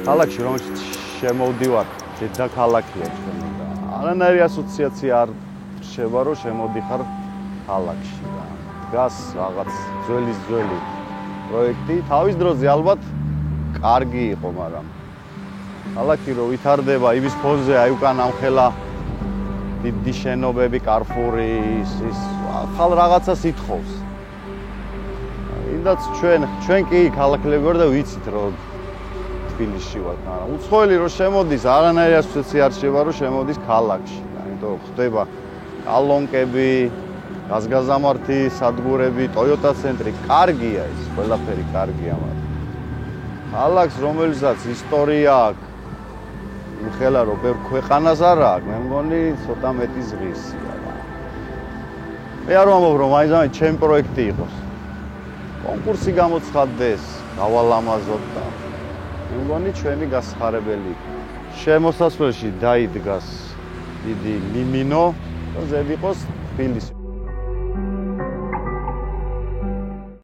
ქალაქში რომელშიც შემოვდივარ, დედაქალაქია ჩვენი და არანაირი ასოციაცია არ რჩება, რომ შემოდიხარ ქალაქში და დგას რაღაც ძველი პროექტი. თავის დროზე ალბათ კარგი იყო, მაგრამ ქალაქი რო ვითარდება იმის ფონზე, აი უკან ამხელა დიდი შენობები, კარფური, ის ახალ რაღაცას ითხოვს. იმდაც ჩვენ კი ქალაქლები ვარ და ვიცით რომ თბილისში ვარ, მაგრამ უცხოელი რო შემოდის, არანაირი ასოციაცია არ რჩება, რომ შემოდის ქალაქში. ამიტომ ხდება კალონკები, გაზგაზამართი სადგურები, ტოიოტა ცენტრი, კარგია ის, ყველაფერი კარგია, მაგრამ ქალაქს რომელსაც ისტორია აქვს, იმხელა რომ ბევრ ქვეყანას არ აქვს, მე მგონი ცოტა მეტი ზღისია რა. მე არ ვამბობ რომ მაინც ჩემი პროექტი იყოს. კონკურსი გამოცხადდეს, გავალამაზოთ და მე მგონი ჩვენი გასახარებელი. შემოსასვლელში დაიდგას დიდი მიმინო და ზედ იყოს თბილისი.